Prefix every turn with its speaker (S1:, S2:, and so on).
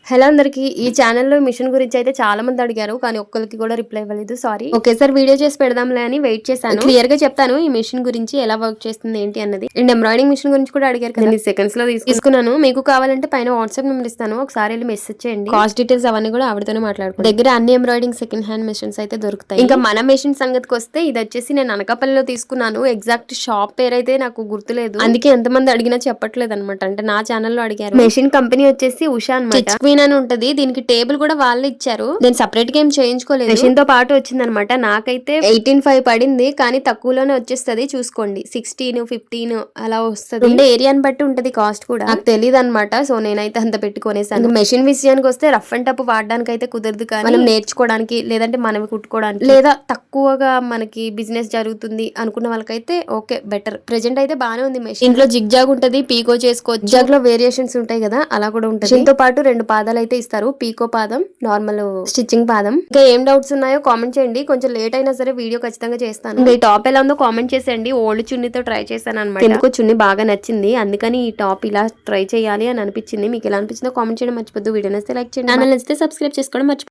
S1: hello అందరికి ఈ ఛానల్లో మిషన్ గురించి అయితే చాలా మంది అడిగారు కానీ ఒక్కరికి కూడా రిప్లై ఇవ్వలేదు సారీ ఒకేసారి వీడియో చేసి పెడదాంలే అని వెయిట్ చేశాను క్లియర్ గా చెప్తాను ఈ మిషన్ గురించి ఎలా వర్క్ చేస్తుంది ఏంటి అన్నది అండ్ ఎంబ్రాయిడింగ్ మిషన్ గురించి కూడా అడిగారు కదా సెకండ్స్ లో తీసుకున్నాను మీకు కావాలంటే పైన వాట్సాప్ నెంబర్ ఇస్తాను ఒకసారి వెళ్ళి మెసేజ్ చేయండి కాస్ట్ డీటెయిల్స్ అవన్నీ కూడా ఆవిడతోనే మాట్లాడుకుంటాను దగ్గర అన్ని ఎంబ్రాయిడింగ్ సెకండ్ హ్యాండ్ మిషన్స్ అయితే దొరుకుతాయి ఇంకా మన మిషన్ సంగతికి వస్తే ఇది వచ్చేసి నేను అనకాపల్లిలో తీసుకున్నాను ఎగ్జాక్ట్ షాప్ పేరు అయితే నాకు గుర్తులేదు అందుకే ఎంతమంది అడిగినా చెప్పట్లేదు అనమాట అంటే నా ఛానల్లో అడిగారు మెషిన్ కంపెనీ వచ్చేసి ఉషా అన్నమాట అని ఉంటది దీనికి టేబుల్ కూడా వాళ్ళే ఇచ్చారు నేను సపరేట్ గా ఏం చేయించుకోలేదు మెషిన్ తో పాటు వచ్చింది అనమాట నాకైతే 18,500 పడింది కానీ తక్కువలోనే వచ్చేస్తుంది చూసుకోండి 16-15 అలా వస్తుంది ఉండే ఏరియాని బట్టి ఉంటది కాస్ట్ కూడా నాకు తెలియదు అనమాట సో నేనైతే అంత పెట్టుకునేసాను మెషిన్ విషయానికి వస్తే రఫ్ అండ్ టప్ వాడడానికి అయితే కుదరదు కానీ మనం నేర్చుకోవడానికి లేదంటే మనవి కుట్టుకోవడానికి లేదా తక్కువగా మనకి బిజినెస్ జరుగుతుంది అనుకున్న వాళ్ళకైతే ఓకే బెటర్ ప్రెజెంట్ అయితే బానే ఉంది మెషిన్ ఇంట్లో జిగ్ జాగ్ ఉంటది పీకో చేసుకోవచ్చు జాగ్ లో వేరియేషన్స్ ఉంటాయి కదా అలా కూడా ఉంటుంది దీంతో పాటు 2 పాదాలు అయితే ఇస్తారు పీకో పాదం నార్మల్ స్టిచ్చింగ్ పాదం ఇంకా ఏం డౌట్స్ ఉన్నాయో కామెంట్ చేయండి కొంచెం లేట్ అయినా సరే వీడియో ఖచ్చితంగా చేస్తాను ఈ టాప్ ఎలా ఉందో కామెంట్ చేసేయండి ఓల్డ్ చున్నీతో ట్రై చేశాను అనమాట ఎందుకో చున్నీ బాగా నచ్చింది అందుకని ఈ టాప్ ఇలా ట్రై చేయాలి అని అనిపించింది మీకు ఎలా అనిపించిందో కామెంట్ చేయడం మర్చిపోద్దు వీడియో నచ్చితే లైక్ చేయండి ఛానల్ నచ్చితే సబ్స్క్రైబ్ చేసుకోవడం మర్చిపోద్దు